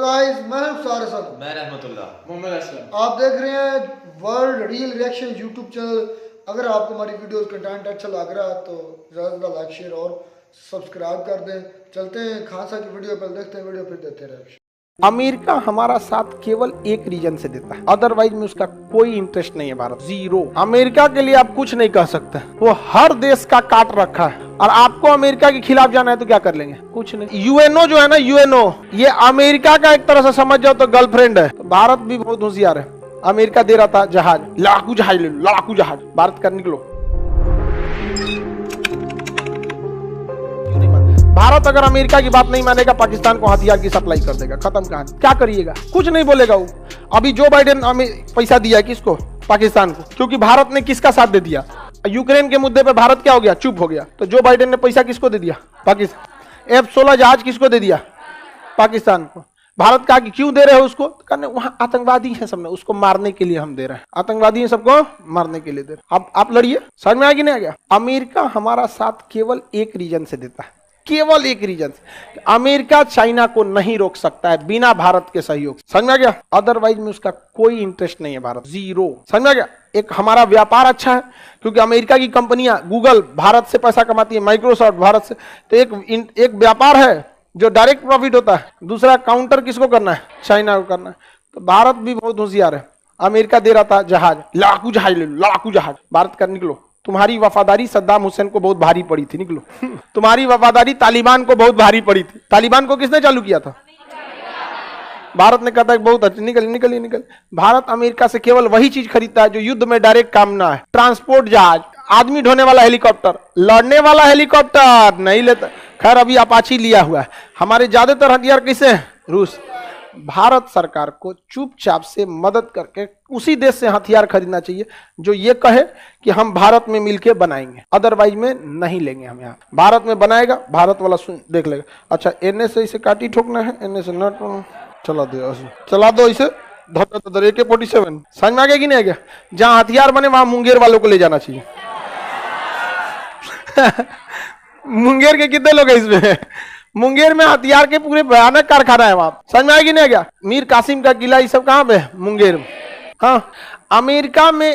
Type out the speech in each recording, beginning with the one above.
Guys, मैं हूं सारे साल, मैं रहमतुल्लाह, मोहम्मद असलम। आप देख रहे हैं world real reaction YouTube channel. अगर आपको हमारी वीडियोस कंटेंट अच्छा लग रहा है तो ज़्यादा से ज़्यादा लाइक शेयर और सब्सक्राइब कर दें। चलते हैं खान साहब की वीडियो, पहले देखते हैं वीडियो फिर देते हैं रिएक्शन। अमेरिका हमारा साथ केवल एक रीजन से देता है, अदरवाइज में उसका कोई इंटरेस्ट नहीं है। भारत जीरो। अमेरिका के लिए आप कुछ नहीं कह सकते, वो हर देश का काट रखा है। और आपको अमेरिका के खिलाफ जाना है तो क्या कर लेंगे? कुछ नहीं। यूएनओ जो है ना, यूएनओ ये अमेरिका का एक तरह से समझ जाओ तो गर्लफ्रेंड है। तो भारत भी बहुत होशियार है। अमेरिका दे रहा था जहाज, लड़ाकू जहाज ले लो, लड़ाकू जहाज, भारत का निकलो। भारत अगर अमेरिका की बात नहीं मानेगा, पाकिस्तान को हथियार की सप्लाई कर देगा, खत्म कहानी। क्या करिएगा? कुछ नहीं बोलेगा वो। अभी जो बाइडेन पैसा दिया किसको? पाकिस्तान को, क्योंकि भारत ने किसका साथ दे दिया? यूक्रेन के मुद्दे पे भारत क्या हो गया? चुप हो गया। तो जो बाइडेन ने पैसा किसको दे दिया? पाकिस्तान। F-16 जहाज किसको दे दिया? पाकिस्तान को। भारत कहा कि क्यों दे रहे हो उसको? कहने वहां आतंकवादी है सब में, उसको मारने के लिए हम दे रहे हैं। आतंकवादी है, सबको मारने के लिए दे रहे हैं। अब आप लड़िए। समझ में आ गया? अमेरिका हमारा साथ केवल एक रीजन से देता है, केवल एक रीजन से। अमेरिका चाइना को नहीं रोक सकता है बिना भारत के सहयोग। समझ में आ गया? अदरवाइज में उसका कोई इंटरेस्ट नहीं है। भारत जीरो। समझ में आ गया? एक हमारा व्यापार अच्छा है, क्योंकि अमेरिका की कंपनियां, गूगल भारत से पैसा कमाती है, माइक्रोसॉफ्ट भारत से। तो एक व्यापार है जो डायरेक्ट प्रॉफिट होता है। दूसरा काउंटर किसको करना है? चाइना को करना है। तो भारत भी बहुत होशियार है। अमेरिका दे रहा था जहाज, लड़ाकू जहाज ले लो, लड़ाकू जहाज, भारत का निकलो। तुम्हारी वफादारी सद्दाम हुसैन को बहुत भारी पड़ी थी, निकलो। तुम्हारी वफादारी तालिबान को बहुत भारी पड़ी थी। तालिबान को किसने चालू किया था? भारत ने कहा था बहुत अच्छी, निकल। भारत अमेरिका से केवल वही चीज खरीदता है जो युद्ध में डायरेक्ट काम ना है। ट्रांसपोर्ट जहाज, आदमी ढोने वाला हेलीकॉप्टर, लड़ने वाला हेलीकॉप्टर नहीं लेता। खैर अभी अपाची लिया हुआ है। हमारे ज्यादातर हथियार किसे हैं? रूस। भारत सरकार को चुपचाप से मदद करके उसी देश से हथियार खरीदना चाहिए जो ये कहे कि हम भारत में मिलके बनाएंगे, अदरवाइज में नहीं लेंगे हम। यहाँ भारत में बनाएगा, भारत वाला देख लेगा। अच्छा, एनए से इसे काटी ठोकना है, एनए से नट चला दो इसे, AK-47। समझ में आ गया कि नहीं आ गया? जहां हथियार बने वहां मुंगेर वालों को ले जाना चाहिए। मुंगेर के कितने लोग हैं इसमें? मुंगेर में हथियार के पूरे भयानक कारखाना है वहां। समझ में आएगी नहीं आ गया? मीर कासिम का किला, ये सब कहां पे? मुंगेर में। हाँ, अमेरिका में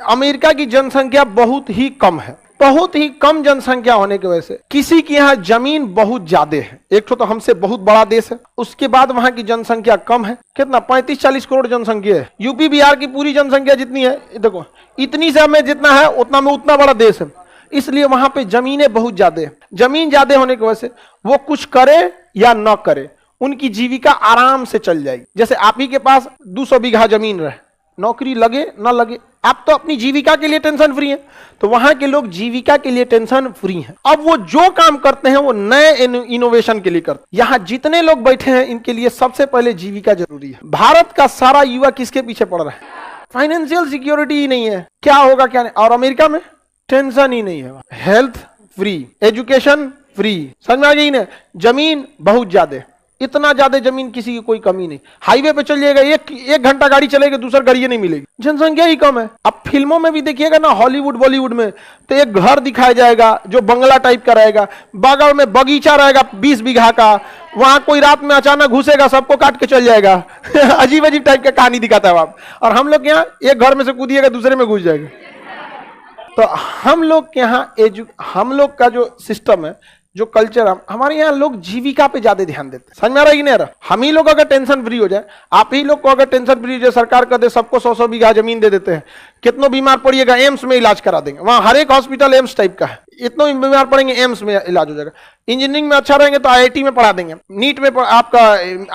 अमेरिका की जनसंख्या बहुत ही कम है। बहुत ही कम जनसंख्या होने की वजह से किसी की यहाँ जमीन बहुत ज्यादा है। एक तो हमसे बहुत बड़ा देश है, उसके बाद वहां की जनसंख्या कम है। कितना? 35-40 करोड़ जनसंख्या है। यूपी बिहार की पूरी जनसंख्या जितनी है, देखो इतनी से हमें जितना है उतना में उतना बड़ा देश है, इसलिए वहां पे जमीनें बहुत ज्यादा है। जमीन ज्यादा होने की वजह से वो कुछ करे या न करे, उनकी जीविका आराम से चल जाएगी। जैसे आप ही के पास 200 बीघा जमीन रहे, नौकरी लगे ना लगे, आप तो अपनी जीविका के लिए टेंशन फ्री हैं। तो वहां के लोग जीविका के लिए टेंशन फ्री हैं। अब वो जो काम करते हैं वो नए इनोवेशन के लिए करते हैं। यहाँ जितने लोग बैठे हैं इनके लिए सबसे पहले जीविका जरूरी है। भारत का सारा युवा किसके पीछे पड़ रहा है? फाइनेंशियल सिक्योरिटी ही नहीं है, क्या होगा क्या नहीं। और अमेरिका में टेंशन ही नहीं है। Health free, education free. समझ में आ गई ना? जमीन बहुत ज्यादा, इतना ज्यादा जमीन किसी की कोई कमी नहीं। हाईवे पे चल जाएगा, एक घंटा गाड़ी चलेगी, दूसरा गाड़ी नहीं मिलेगी, जनसंख्या ही कम है। अब फिल्मों में भी देखिएगा ना, हॉलीवुड बॉलीवुड में, तो एक घर दिखाया जाएगा जो बंगला टाइप का रहेगा, बगल में बगीचा रहेगा 20 बीघा का, वहां कोई रात में अचानक घुसेगा, सबको काट के चल जाएगा। अजीब अजीब टाइप का कहानी दिखाता है वहां। और हम लोग यहाँ एक घर में से कूदिएगा, दूसरे में घुस जाएगा। तो हम लोग के यहाँ हम लोग का जो सिस्टम है, जो कल्चर है, हमारे यहाँ लोग जीविका पे ज्यादा ध्यान देते हैं। समझ में आ रहा है कि नहीं आ रहा? हम ही लोग अगर टेंशन फ्री हो जाए, आप ही लोग को अगर टेंशन फ्री हो जाए, सरकार कर दे सबको 100-100 बीघा जमीन दे देते हैं, कितनों बीमार पड़िएगा एम्स में इलाज करा देंगे। वहां हर एक हॉस्पिटल एम्स टाइप का है, इतनों बीमार पड़ेंगे एम्स में इलाज हो जाएगा। इंजीनियरिंग में अच्छा रहेंगे तो IIT में पढ़ा देंगे, नीट में आपका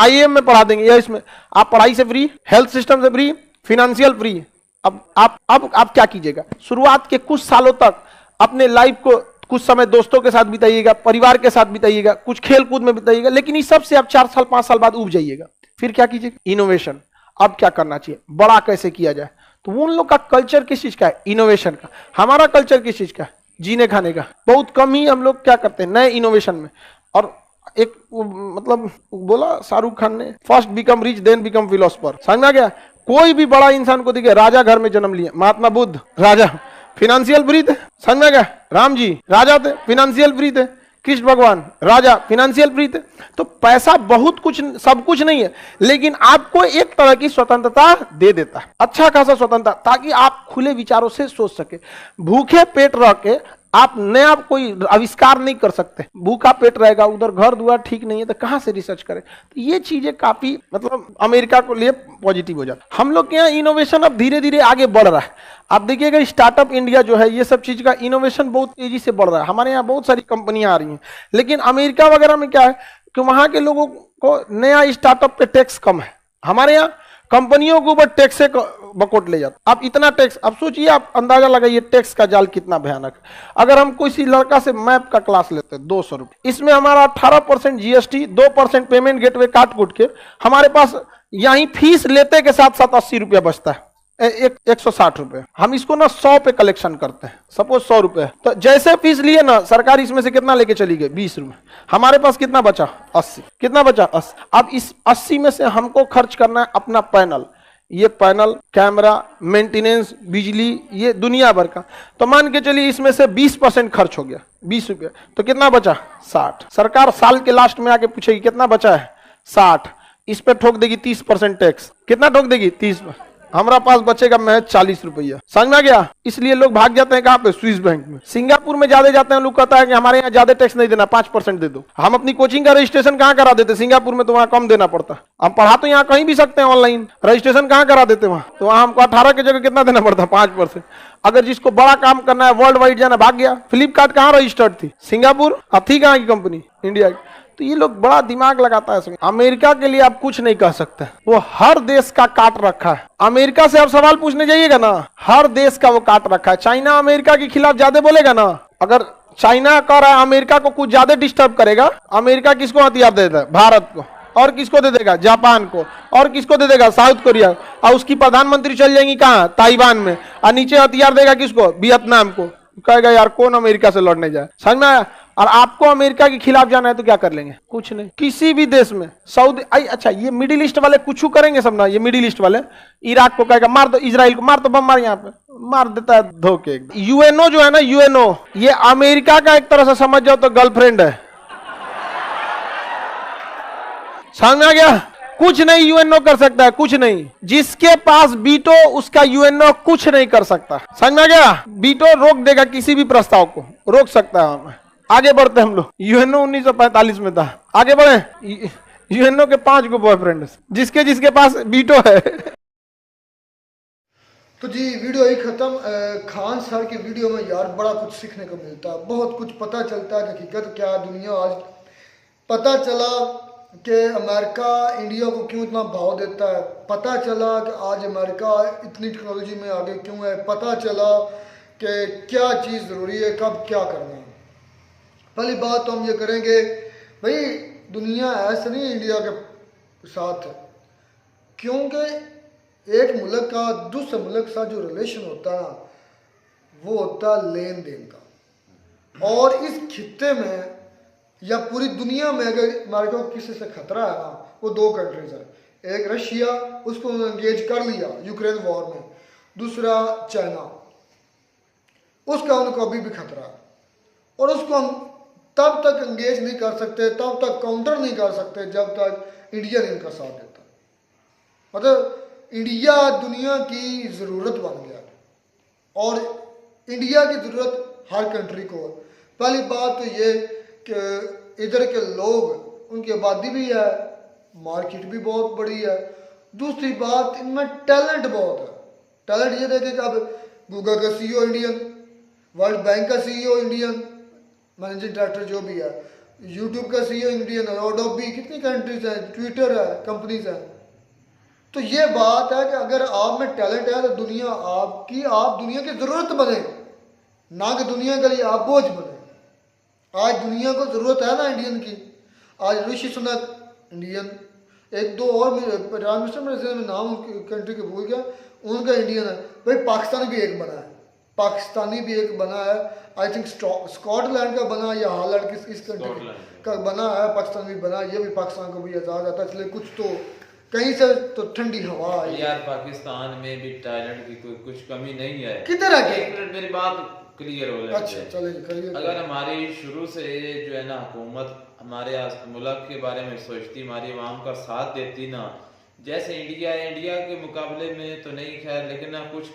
IIM में पढ़ा देंगे, या इसमें आप पढ़ाई से फ्री, हेल्थ सिस्टम से फ्री, फिनेंशियल फ्री। अब आप क्या कीजिएगा? शुरुआत के कुछ सालों तक अपने लाइफ को कुछ समय दोस्तों के साथ बिताइएगा, परिवार के साथ बिताइएगा, कुछ खेल कूद में बिताइएगा, लेकिन इस सब से आप 4 साल 5 साल बाद उब जाइएगा। फिर क्या कीजिएगा? इनोवेशन। अब क्या करना चाहिए? बड़ा कैसे किया जाए? तो उन लोग का कल्चर किस चीज का है? इनोवेशन का। हमारा कल्चर किस चीज का है? जीने खाने का। बहुत कम ही हम लोग क्या करते हैं नए इनोवेशन में। और एक मतलब बोला शाहरुख खान ने, first become rich then become philosopher. समझ में आ गया? कोई भी बड़ा इंसान को देखिए, राजा घर में जन्म लिया, महात्मा बुद्ध राजा, फिनेंशियल फ्री थे। समझ में गया? राम जी राजा थे, फिनेंशियल फ्री थे। कृष्ण भगवान राजा फिनेंशियल फ्री थे। तो पैसा बहुत कुछ सब कुछ नहीं है, लेकिन आपको एक तरह की स्वतंत्रता दे देता है, अच्छा खासा स्वतंत्रता, ताकि आप खुले विचारों से सोच सके। भूखे पेट रह के आप नया कोई आविष्कार नहीं कर सकते। भूखा पेट रहेगा, उधर घर दुआर ठीक नहीं है, तो कहां से रिसर्च करें। तो ये चीजें काफी मतलब अमेरिका को लिए पॉजिटिव हो जाता। हम लोग के यहाँ इनोवेशन अब धीरे धीरे आगे बढ़ रहा है। आप देखिएगा स्टार्टअप इंडिया जो है, ये सब चीज का इनोवेशन बहुत तेजी से बढ़ रहा है। हमारे यहाँ बहुत सारी कंपनियां आ रही हैं, लेकिन अमेरिका वगैरह में क्या है कि वहां के लोगों को नया स्टार्टअप पे टैक्स कम है। हमारे यहाँ कंपनियों के ऊपर टैक्स से बकोट ले जाता। आप इतना टैक्स, अब सोचिए, आप अंदाजा लगाइए टैक्स का जाल कितना भयानक है। अगर हम किसी लड़का से मैप का क्लास लेते हैं 200 रुपये, इसमें हमारा 18% जीएसटी, 2% पेमेंट गेटवे काट कूट के हमारे पास यहीं फीस लेते के साथ साथ 80 रुपया बचता है, 160 रुपए। हम इसको ना 100 पे कलेक्शन करते हैं, सपोज 100 रुपए, तो जैसे फीस लिए ना सरकार इसमें से कितना लेके चली गई, 20 रुपए। हमारे पास कितना बचा, 80। कितना बचा, 80। अब इस 80 में से हमको खर्च करना है अपना पैनल, ये पैनल, कैमरा, मेंटेनेंस, बिजली, ये दुनिया भर का। तो मान के चलिए इसमें से 20% खर्च हो गया, 20 रुपये, तो कितना बचा, 60। सरकार साल के लास्ट में आके पूछेगी कितना बचा है, 60। इस पे ठोक देगी 30% टैक्स। कितना ठोक देगी, 30। हमारा पास बचेगा महज 40 रुपया। समझ में आ गया। इसलिए लोग भाग जाते हैं कहाँ पे, स्विस बैंक में। सिंगापुर में ज्यादा जाते हैं लोग, कहता है कि हमारे यहाँ ज्यादा टैक्स नहीं देना, 5% दे दो। हम अपनी कोचिंग का रजिस्ट्रेशन कहाँ करा देते, सिंगापुर में, तो वहाँ कम देना पड़ता। हम पढ़ा तो यहाँ कहीं भी सकते हैं ऑनलाइन, रजिस्ट्रेशन कहाँ करा देते वहाँ, तो वहाँ हमको 18 की जगह कितना देना पड़ता, 5%। अगर जिसको बड़ा काम करना है, वर्ल्ड वाइड जाना, भाग गया। फ्लिपकार्ट कहाँ रजिस्टर्ड थी, सिंगापुर। अब थी कहाँ की कंपनी, इंडिया की। तो ये लोग बड़ा दिमाग लगाता है इसमें। अमेरिका के लिए आप कुछ नहीं कह सकते, वो हर देश का काट रखा है। अमेरिका से आप सवाल पूछने जाइएगा ना, हर देश का वो काट रखा है। चाइना अमेरिका के खिलाफ ज्यादा बोलेगा ना, अगर चाइना कह रहा है अमेरिका को कुछ ज्यादा डिस्टर्ब करेगा, अमेरिका किसको हथियार दे देता है, भारत को। और किसको दे देगा, जापान को। और किसको दे देगा, साउथ कोरिया। और उसकी प्रधानमंत्री चल जाएंगी कहाँ, ताइवान में। और नीचे हथियार देगा किसको, वियतनाम को। कहेगा यार कौन अमेरिका से लड़ने जाए, समझ में आया। और आपको अमेरिका के खिलाफ जाना है तो क्या कर लेंगे, कुछ नहीं। किसी भी देश में सऊदी, अच्छा ये मिडिल ईस्ट वाले कुछ करेंगे सब ना, ये मिडिल ईस्ट वाले इराक को कहेगा मार दो, इजराइल को मार दो, बम मार, यहाँ पे मार देता है धोखे। यूएनओ जो है ना, यूएनओ, ये अमेरिका का एक तरह से समझ जाओ तो गर्लफ्रेंड है। समझ में आ गया। कुछ नहीं यूएनओ कर सकता है, कुछ नहीं। जिसके पास बीटो उसका यूएनओ कुछ नहीं कर सकता। समझ में आ गया। बीटो रोक देगा किसी भी प्रस्ताव को, रोक सकता है। आगे बढ़ते हम लोग। यूएनओ 1945 में था, आगे बढ़े। यूएनओ के 5 गो बॉयफ्रेंड, जिसके जिसके पास बीटो है। तो जी वीडियो ही खत्म। खान सर की वीडियो में यार बड़ा कुछ सीखने को मिलता है, बहुत कुछ पता चलता है कि हकीकत क्या है दुनिया। आज पता चला कि अमेरिका इंडिया को क्यों इतना भाव देता है, पता चला कि आज अमेरिका इतनी टेक्नोलॉजी में आगे क्यों है, पता चला कि क्या चीज़ ज़रूरी है, कब क्या करना है। पहली बात तो हम ये करेंगे भाई, दुनिया ऐसा नहीं इंडिया के साथ है, क्योंकि एक मुल्क का दूसरे मुल्क के साथ जो रिलेशन होता है वो होता है लेन देन का। और इस खित्ते में या पूरी दुनिया में अगर अमेरिका को किसी से खतरा है ना, वो 2 कंट्रीज है। एक रशिया, उसको एंगेज कर लिया यूक्रेन वॉर में। दूसरा चाइना, उसका उनको अभी भी खतरा है, और उसको हम तब तक एंगेज नहीं कर सकते, तब तक काउंटर नहीं कर सकते जब तक इंडिया नहीं इनका साथ देता। मतलब इंडिया दुनिया की ज़रूरत बन गया, और इंडिया की ज़रूरत हर कंट्री को है। पहली बात तो ये कि इधर के लोग, उनकी आबादी भी है, मार्केट भी बहुत बड़ी है। दूसरी बात, इनमें टैलेंट बहुत है। टैलेंट ये देखे कि अब गूगल का CEO इंडियन, वर्ल्ड बैंक का CEO इंडियन, मैनेजिंग डायरेक्टर जो भी है, यूट्यूब का CEO इंडियन है, एडोबी, कितनी कंट्रीज हैं, ट्विटर है, कंपनीज हैं। तो ये बात है कि अगर आप में टैलेंट है तो दुनिया आपकी, आप दुनिया की ज़रूरत बने, ना कि दुनिया के लिए आप बोझ बने। आज दुनिया को ज़रूरत है ना इंडियन की। आज ऋषि सुनक इंडियन, 1-2 और प्राइम मिनिस्टर में नाम कंट्री के भूल गया, उनका इंडियन है। भाई पाकिस्तानी भी एक बना है, पाकिस्तानी भी एक बना है, आई थिंक स्कॉटलैंड का बना या हॉलैंड किस कंट्री का बना है, पाकिस्तान भी बना। ये भी पाकिस्तान को भी आज़ाद आता है, इसलिए कुछ तो कहीं से तो ठंडी हवा है यार। पाकिस्तान में भी टैलेंट की कोई कुछ कमी नहीं है। किधर है एक मिनट मेरी बात क्लियर हो जाते अच्छा हैं। चलेंगे करिए। अगर हमारी शुरू से जो है ना हुकूमत हमारे मुल्क के बारे में सोचती, हमारी आवाम का साथ देती ना, जैसे इंडिया है, इंडिया के मुकाबले में तो नहीं खैर, लेकिन ना कुछ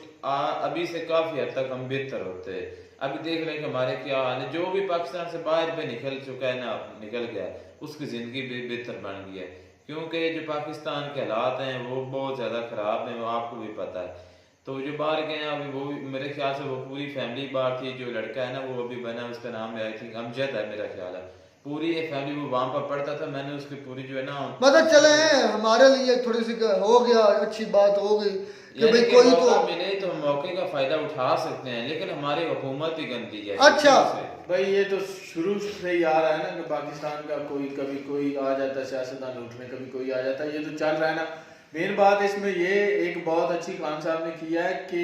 अभी से काफ़ी हद तक हम बेहतर होते हैं। अभी देख रहे हैं कि हमारे क्या हाल है, जो भी पाकिस्तान से बाहर पे निकल चुका है ना, निकल गया है, उसकी ज़िंदगी भी बेहतर बन गई है, क्योंकि जो पाकिस्तान के हालात हैं वो बहुत ज़्यादा ख़राब हैं, वो आपको भी पता है। तो जो बाहर गए हैं अभी, वो भी मेरे ख्याल से वो पूरी फैमिली बाहर थी। जो लड़का है ना वो अभी बना, उसका नाम है आई थिंक अमजद है मेरा ख्याल है, पूरी ये फैमिली वो वहाँ पर पढ़ता था, मैंने उसकी पूरी जो है ना मतलब चले हमारे लिए थोड़ी सी हो गया, अच्छी बात हो गई कि यानी भाई कि कोई मौका तो मिले तो हम मौके का फायदा उठा सकते हैं, लेकिन हमारी हुकूमत ही गंदी है। अच्छा। शुरू से। भाई ये तो शुरू से ही आ रहा है ना कि पाकिस्तान का कोई कभी कोई आ जाता है सियासतदान उठने, कभी कोई आ जाता है, ये तो चल रहा है ना। मेन बात इसमें ये एक बहुत अच्छी खान साहब ने किया है कि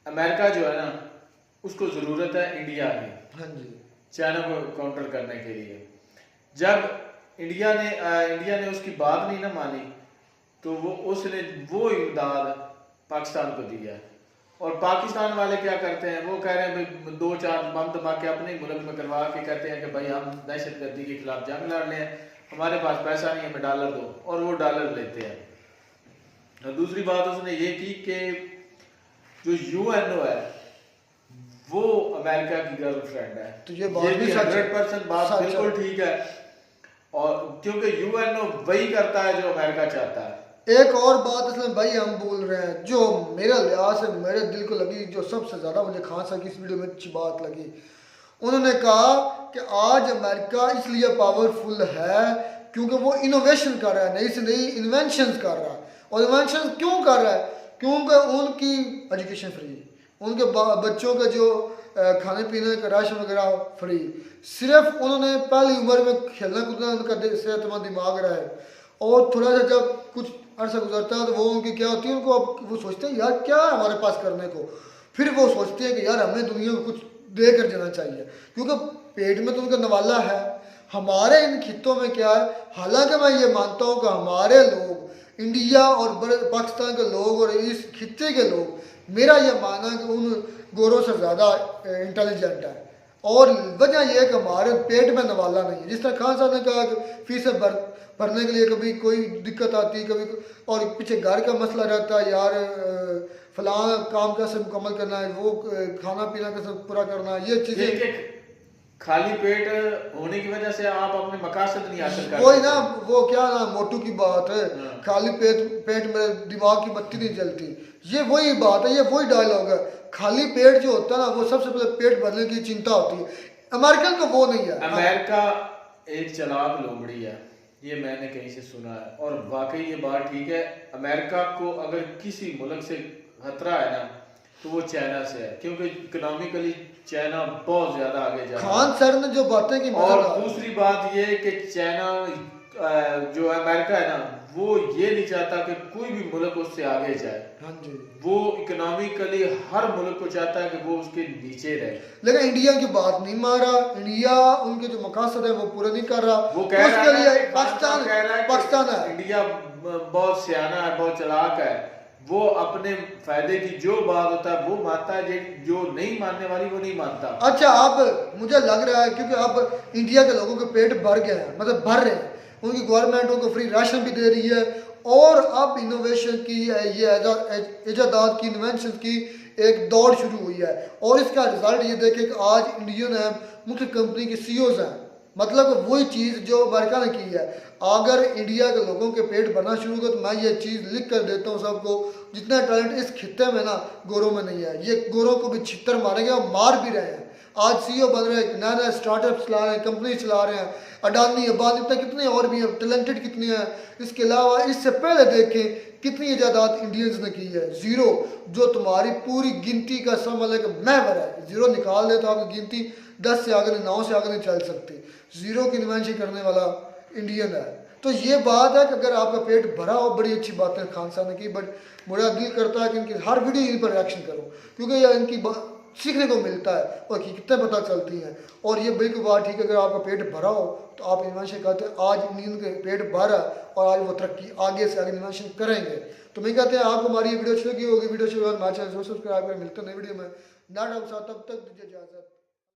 अमेरिका जो है ना उसको ज़रूरत है इंडिया की हाँ जी चाइना को काउंटर करने के लिए। जब इंडिया ने उसकी बात नहीं ना मानी तो उसने वो इमदाद पाकिस्तान को दी है। और पाकिस्तान वाले क्या करते हैं, वो कह रहे हैं भाई 2-4 बम धमाके अपने मुल्क में करवा के कहते हैं कि भाई हम दहशतगर्दी के खिलाफ जंग लड़ लें, हमारे पास पैसा नहीं, हमें डॉलर दो, और वो डॉलर लेते हैं। और दूसरी बात उसने ये की कि जो यूएनओ है वो अमेरिका की गर्लफ्रेंड है। तो ये बात भी सच है। 100% बात सच है। बिल्कुल ठीक है, और क्योंकि यूएनओ वही करता है जो अमेरिका चाहता है। एक और बात इसमें भाई हम बोल रहे हैं जो मेरे लिहाज से मेरे दिल को लगी, जो सबसे ज़्यादा मुझे खान साहब की इस वीडियो में अच्छी बात लगी, उन्होंने कहा कि आज अमेरिका इसलिए पावरफुल है क्योंकि वो इनोवेशन कर रहा है, नई से नई इन्वेंशंस कर रहा है। और इन्वेंशन क्यों कर रहा है? क्योंकि उनकी एजुकेशन फ्री, उनके बच्चों का जो खाने पीने का राशन वगैरह फ्री, सिर्फ उन्होंने पहली उम्र में खेलना कूदना, उनका सेहतमंद दिमाग रहा है। और थोड़ा सा जब कुछ अरसा गुजरता है तो वो उनकी क्या होती है, उनको अब वो सोचते हैं यार क्या है हमारे पास करने को, फिर वो सोचते हैं कि यार हमें दुनिया को कुछ दे कर जाना चाहिए, क्योंकि पेट में तो उनका नवाला है। हमारे इन खित्तों में क्या है, हालांकि मैं ये मानता हूँ कि हमारे लोग इंडिया और बड़े पाकिस्तान के लोग और इस खित्ते के लोग, मेरा ये मानना है कि उन गोरों से ज़्यादा इंटेलिजेंट है। और वजह यह है कि हमारे पेट में नवाला नहीं है। जिस तरह खान साहब ने कहा कि फीसें भरने के लिए कभी कोई दिक्कत आती, कभी और पीछे घर का मसला रहता है, यार फलां काम कैसे मुकम्मल करना है, वो खाना पीना कैसे पूरा करना है, ये चीज़ें खाली पेट होने की वजह से आप अपने मकासद नहीं हासिल कर वही ना, वो क्या ना मोटू की बात है, हाँ। खाली पेट में दिमाग की बत्ती नहीं जलती, ये वही बात है, ये वही डायलॉग है। खाली पेट जो होता है ना, वो सबसे पहले पेट भरने की चिंता होती है। अमेरिकन को वो नहीं है। अमेरिका एक चालाक लोमड़ी है, ये मैंने कहीं से सुना है, और वाकई ये बात ठीक है। अमेरिका को अगर किसी मुल्क से खतरा है ना तो वो चाइना से है, क्योंकि इकोनॉमिकली चाइना बहुत ज्यादा आगे जा रहा है। खान सर ने जो बातें की, और दूसरी बात ये कि चाइना जो अमेरिका है ना, वो ये नहीं चाहता कि कोई भी मुल्क उससे आगे जाए। हाँ जी, वो इकोनॉमिकली हर मुल्क को चाहता है कि वो उसके नीचे रहे। लेकिन इंडिया की बात नहीं मान रहा। इंडिया उनके जो मकासद है वो पूरे नहीं कर रहा। वो तो कह उसके रहा लिए है कि पाकिस्तान कह रहा है कि पाकिस्तान है। इंडिया बहुत सियाना है, बहुत चालाक है, वो अपने फायदे की जो बात होता है वो मानता है, जो नहीं मानने वाली वो नहीं मानता। अच्छा, अब मुझे लग रहा है क्योंकि अब इंडिया के लोगों के पेट भर गए हैं, मतलब भर रहे हैं, उनकी गवर्नमेंट उनको फ्री राशन भी दे रही है, और अब इनोवेशन की ये इजादात की, इन्वेंशन की एक दौड़ शुरू हुई है। और इसका रिजल्ट ये देखें कि आज इंडियन है मुख्य कंपनी के सीईओज हैं, मतलब वही चीज़ जो अमेरिका ने की है। अगर इंडिया के लोगों के पेट भरना शुरू हो तो मैं ये चीज़ लिख कर देता हूँ सबको, जितना टैलेंट इस खित्ते में ना गोरों में नहीं है, ये गोरों को भी छितर मारेंगे और मार भी रहे हैं। आज सीईओ बन रहे हैं, नए नए स्टार्टअप चला रहे हैं, कंपनी चला रहे हैं, अडानी अबानी तक कितने और भी हैं, टैलेंटेड कितने हैं। इसके अलावा इससे पहले देखें कितनी इजादात इंडियंस ने की है। ज़ीरो, जो तुम्हारी पूरी गिनती का समझ है कि महवर है, ज़ीरो निकाल दे तो आपकी गिनती 10 से आगे नहीं, 9 से आगे नहीं चल सकती। ज़ीरो की इन्वेंशन करने वाला इंडियन है। तो ये बात है कि अगर आपका पेट भरा हो, बड़ी अच्छी बात है खान साहब ने की, बट मेरा दिल करता है कि इनकी हर वीडियो इन पर रिएक्शन करूँ, क्योंकि यह इनकी सीखने को मिलता है और हकीकतें पता चलती हैं। और ये बिल्कुल बात ठीक है, अगर आपका पेट भरा हो तो आप इन्वेंशन करते हैं। आज इंडियन के पेट भरा और आज वो तरक्की आगे से आगे इन्वेंशन करेंगे। तो मैं कहते हैं आपको हमारी वीडियो अच्छी लगी होगी, वीडियो अच्छी लगी हमारे चैनल को सब्सक्राइब करें। मिलते हैं नई वीडियो में। ना डॉक्टर साहब, तब तक दीजिए इजाजत।